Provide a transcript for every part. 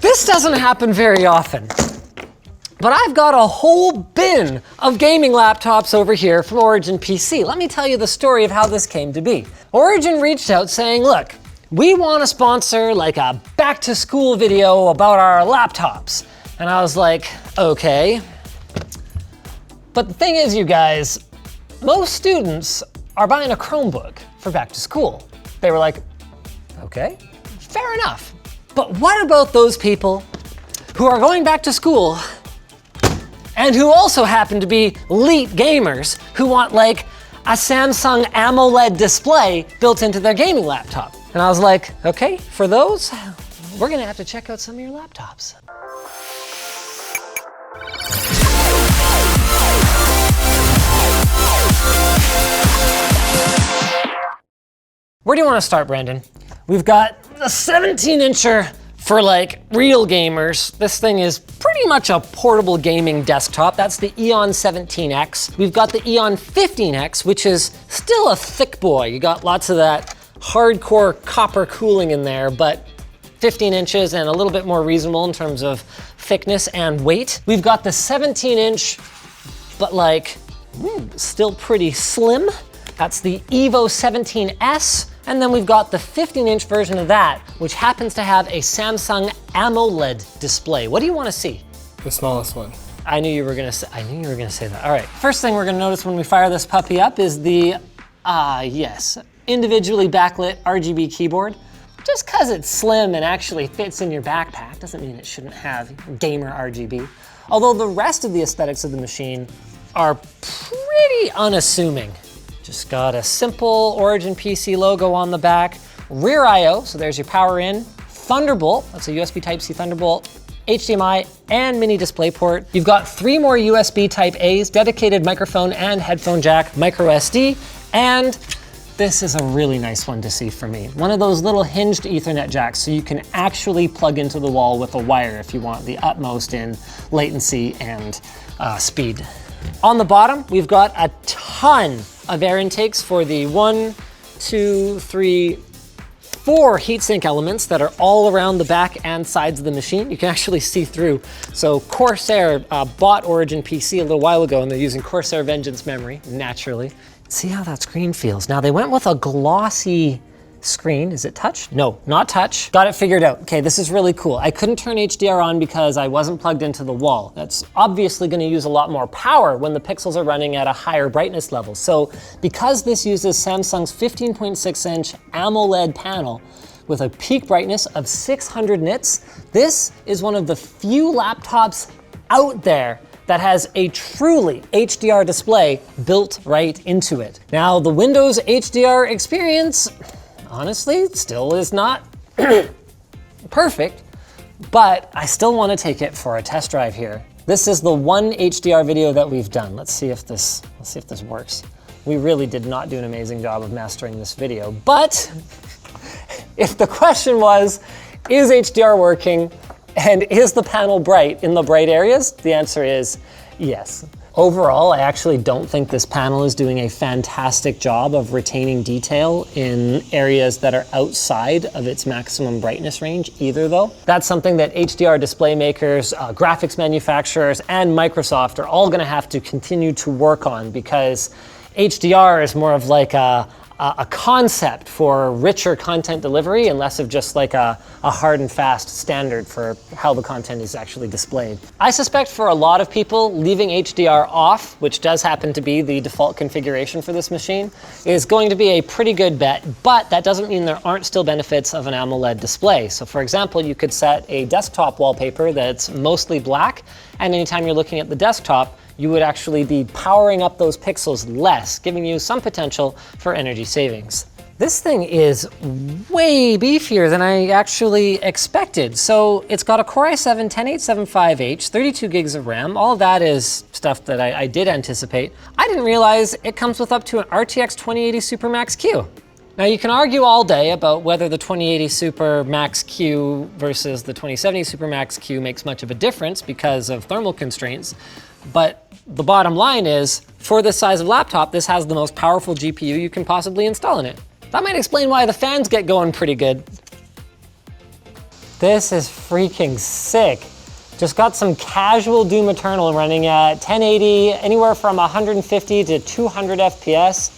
This doesn't happen very often, but I've got a whole bin of gaming laptops over here from Origin PC. Let me tell you the story of how this came to be. Origin reached out saying, look, we want to sponsor like a back to school video about our laptops. And I was like, okay. But the thing is, you guys, most students are buying a Chromebook for back to school. They were like, okay, fair enough. But what about those people who are going back to school and who also happen to be elite gamers who want like a Samsung AMOLED display built into their gaming laptop? And I was like, okay, for those, we're gonna have to check out some of your laptops. Where do you want to start, Brandon? We've got the 17-incher for like real gamers. This thing is pretty much a portable gaming desktop. That's the Eon 17X. We've got the Eon 15X, which is still a thick boy. You got lots of that hardcore copper cooling in there, but 15 inches and a little bit more reasonable in terms of thickness and weight. We've got the 17-inch, but like still pretty slim. That's the Evo 17S. And then we've got the 15-inch version of that, which happens to have a Samsung AMOLED display. What do you want to see? The smallest one. I knew you were gonna say that. All right, first thing we're gonna notice when we fire this puppy up is the, yes, individually backlit RGB keyboard. Just cause it's slim and actually fits in your backpack doesn't mean it shouldn't have gamer RGB. Although the rest of the aesthetics of the machine are pretty unassuming. Just got a simple Origin PC logo on the back, rear I/O, so there's your power in, Thunderbolt, that's a USB Type-C Thunderbolt, HDMI, and mini DisplayPort. You've got 3 more USB Type-A's, dedicated microphone and headphone jack, micro SD, and this is a really nice one to see for me. One of those little hinged Ethernet jacks, so you can actually plug into the wall with a wire if you want the utmost in latency and speed. On the bottom, we've got a ton of air intakes for the 1, 2, 3, 4 heatsink elements that are all around the back and sides of the machine. You can actually see through. So Corsair bought Origin PC a little while ago and they're using Corsair Vengeance memory, naturally. See how that screen feels. Now they went with a glossy screen. Is it touch? No, not touch. Got it figured out. Okay, this is really cool. I couldn't turn HDR on because I wasn't plugged into the wall. That's obviously going to use a lot more power when the pixels are running at a higher brightness level. So because this uses Samsung's 15.6-inch AMOLED panel with a peak brightness of 600 nits, this is one of the few laptops out there that has a truly HDR display built right into it. Now, the Windows HDR experience, honestly, still is not perfect, but I still want to take it for a test drive here. This is the one HDR video that we've done. Let's see if this works. We really did not do an amazing job of mastering this video, but if the question was, is HDR working and is the panel bright in the bright areas? The answer is yes. Overall, I actually don't think this panel is doing a fantastic job of retaining detail in areas that are outside of its maximum brightness range either though. That's something that HDR display makers, graphics manufacturers, and Microsoft are all gonna have to continue to work on because HDR is more of like a concept for richer content delivery and less of just like a hard and fast standard for how the content is actually displayed. I suspect for a lot of people, leaving HDR off, which does happen to be the default configuration for this machine, is going to be a pretty good bet, but that doesn't mean there aren't still benefits of an AMOLED display. So for example, you could set a desktop wallpaper that's mostly black, and anytime you're looking at the desktop, you would actually be powering up those pixels less, giving you some potential for energy savings. This thing is way beefier than I actually expected. So it's got a Core i7 10875H, 32 gigs of RAM. All of that is stuff that I did anticipate. I didn't realize it comes with up to an RTX 2080 Super Max Q. Now you can argue all day about whether the 2080 Super Max Q versus the 2070 Super Max Q makes much of a difference because of thermal constraints, but the bottom line is, for this size of laptop, this has the most powerful GPU you can possibly install in it. That might explain why the fans get going pretty good. This is freaking sick. Just got some casual Doom Eternal running at 1080, anywhere from 150 to 200 FPS.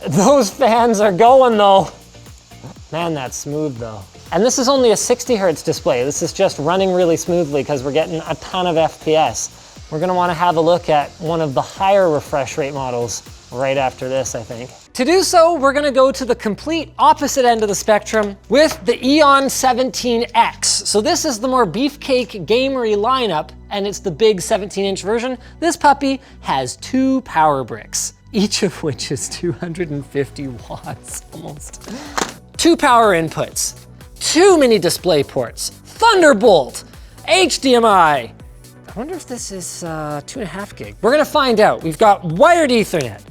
Those fans are going though. Man, that's smooth though. And this is only a 60 hertz display. This is just running really smoothly because we're getting a ton of FPS. We're gonna wanna have a look at one of the higher refresh rate models right after this, I think. To do so, we're gonna go to the complete opposite end of the spectrum with the Eon 17X. So this is the more beefcake gamery lineup, and it's the big 17-inch version. This puppy has 2 power bricks, each of which is 250 watts almost. 2 power inputs, 2 mini display ports, Thunderbolt, HDMI. I wonder if this is 2.5 gig. We're gonna find out. We've got wired Ethernet.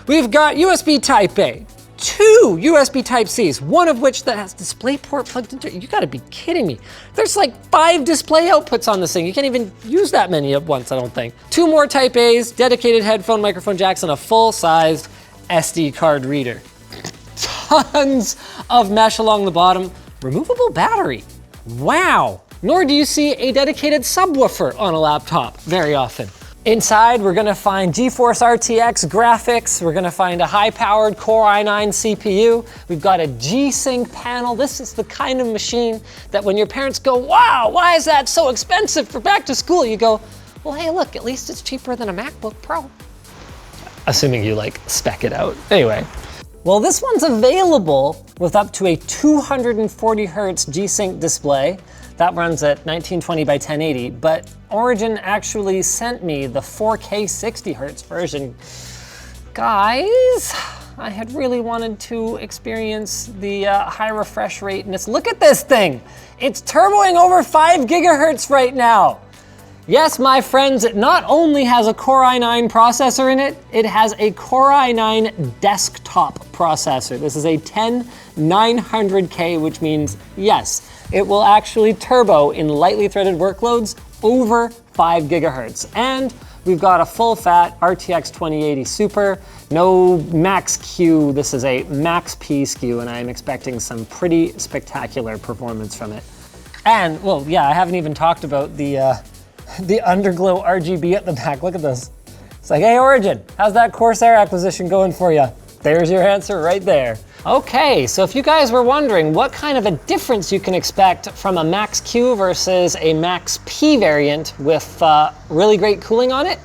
We've got USB Type A, 2 USB Type Cs, one of which that has DisplayPort plugged into it. You gotta be kidding me. There's like 5 display outputs on this thing. You can't even use that many at once, I don't think. 2 more Type As, dedicated headphone, microphone jacks, and a full-sized SD card reader. Tons of mesh along the bottom. Removable battery. Wow. Nor do you see a dedicated subwoofer on a laptop very often. Inside, we're gonna find GeForce RTX graphics. We're gonna find a high-powered Core i9 CPU. We've got a G-Sync panel. This is the kind of machine that when your parents go, wow, why is that so expensive for back to school? You go, well, hey, look, at least it's cheaper than a MacBook Pro. Assuming you like spec it out. Anyway. Well, this one's available with up to a 240 hertz G-Sync display. That runs at 1920 by 1080, but Origin actually sent me the 4K 60 hertz version. Guys, I had really wanted to experience the high refresh rate, and look at this thing. It's turboing over 5 gigahertz right now. Yes, my friends, it not only has a Core i9 processor in it, it has a Core i9 desktop processor. This is a 10900K, which means, yes, it will actually turbo in lightly threaded workloads over 5 gigahertz. And we've got a full-fat RTX 2080 Super, no Max Q. This is a Max P SKU, and I'm expecting some pretty spectacular performance from it. And, well, yeah, I haven't even talked about the underglow RGB at the back. Look at this. It's like, hey, Origin, how's that Corsair acquisition going for you? There's your answer right there. Okay, so if you guys were wondering what kind of a difference you can expect from a Max Q versus a Max P variant with really great cooling on it,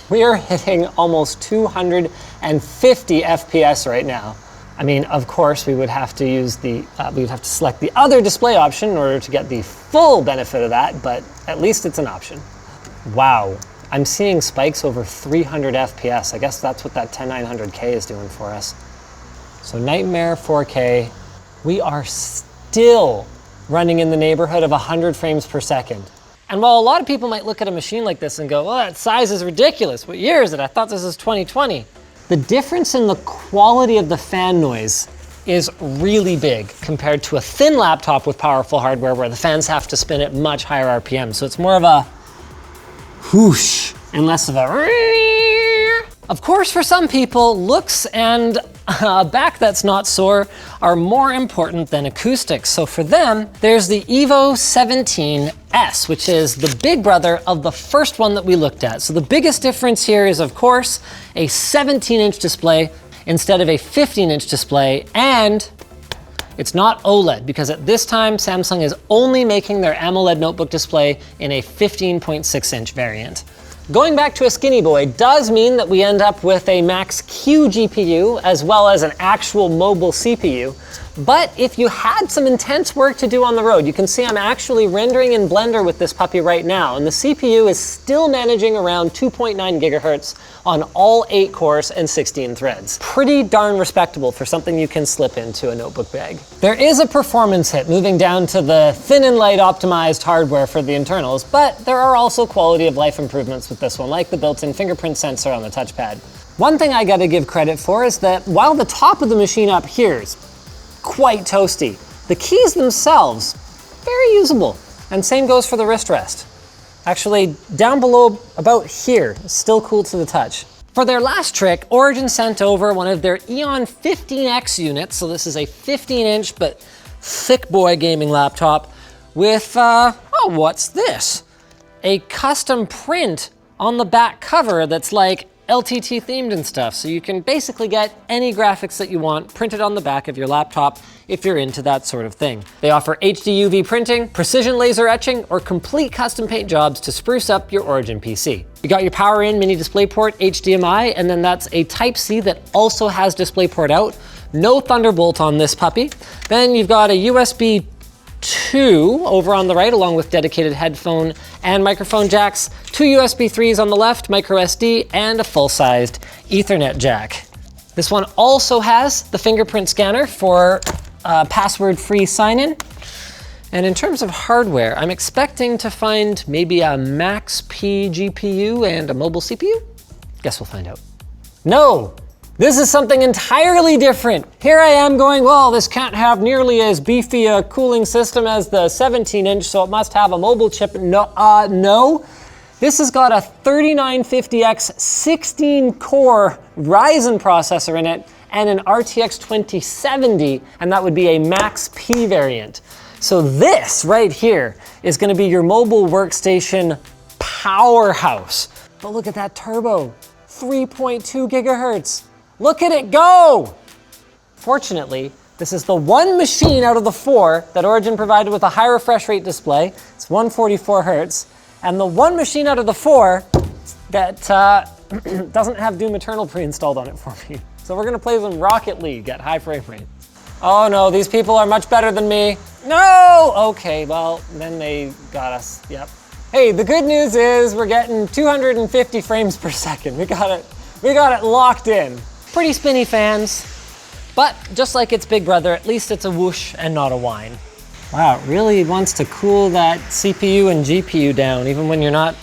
we are hitting almost 250 FPS right now. I mean, of course, we would have to use we would have to select the other display option in order to get the full benefit of that, but at least it's an option. Wow, I'm seeing spikes over 300 FPS. I guess that's what that 10900K is doing for us. So Nightmare 4K, we are still running in the neighborhood of 100 frames per second. And while a lot of people might look at a machine like this and go, well, that size is ridiculous. What year is it? I thought this was 2020. The difference in the quality of the fan noise is really big compared to a thin laptop with powerful hardware where the fans have to spin at much higher RPM. So it's more of a whoosh and less of a. Of course, for some people, looks and a back that's not sore are more important than acoustics. So for them, there's the Evo 17S, which is the big brother of the first one that we looked at. So the biggest difference here is, of course, a 17-inch display instead of a 15-inch display, and it's not OLED, because at this time, Samsung is only making their AMOLED notebook display in a 15.6-inch variant. Going back to a skinny boy does mean that we end up with a Max Q GPU as well as an actual mobile CPU. But if you had some intense work to do on the road, you can see I'm actually rendering in Blender with this puppy right now, and the CPU is still managing around 2.9 gigahertz on all 8 cores and 16 threads. Pretty darn respectable for something you can slip into a notebook bag. There is a performance hit moving down to the thin and light optimized hardware for the internals, but there are also quality of life improvements with this one, like the built-in fingerprint sensor on the touchpad. One thing I gotta give credit for is that while the top of the machine up here is quite toasty, the keys themselves, very usable. And same goes for the wrist rest. Actually, down below about here, still cool to the touch. For their last trick, Origin sent over one of their Eon 15X units. So this is a 15-inch but thick boy gaming laptop with, oh, what's this? A custom print on the back cover that's like LTT themed and stuff. So you can basically get any graphics that you want printed on the back of your laptop if you're into that sort of thing. They offer HD UV printing, precision laser etching, or complete custom paint jobs to spruce up your Origin PC. You got your power in mini DisplayPort HDMI, and then that's a Type-C that also has DisplayPort out. No Thunderbolt on this puppy. Then you've got a USB 2 over on the right, along with dedicated headphone and microphone jacks, 2 USB 3s on the left, micro SD, and a full-sized Ethernet jack. This one also has the fingerprint scanner for password-free sign-in. And in terms of hardware, I'm expecting to find maybe a Max-P GPU and a mobile CPU. Guess we'll find out. No! This is something entirely different. Here I am going, well, this can't have nearly as beefy a cooling system as the 17-inch, so it must have a mobile chip. No. This has got a 3950X 16-core Ryzen processor in it and an RTX 2070, and that would be a Max-P variant. So this right here is gonna be your mobile workstation powerhouse. But look at that turbo, 3.2 gigahertz. Look at it go! Fortunately, this is the one machine out of the 4 that Origin provided with a high refresh rate display. It's 144 hertz. And the one machine out of the 4 that doesn't have Doom Eternal pre-installed on it for me. So we're gonna play some Rocket League at high frame rate. Oh no, these people are much better than me. No! Okay, well, then they got us, yep. Hey, the good news is we're getting 250 frames per second. We got it locked in. Pretty spinny fans, but just like its big brother, at least it's a whoosh and not a whine. Wow, it really wants to cool that CPU and GPU down, even when you're not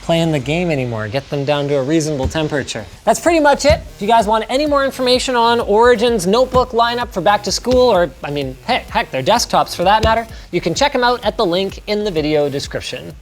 playing the game anymore. Get them down to a reasonable temperature. That's pretty much it. If you guys want any more information on Origin's notebook lineup for back to school, or I mean, heck, their desktops for that matter, you can check them out at the link in the video description.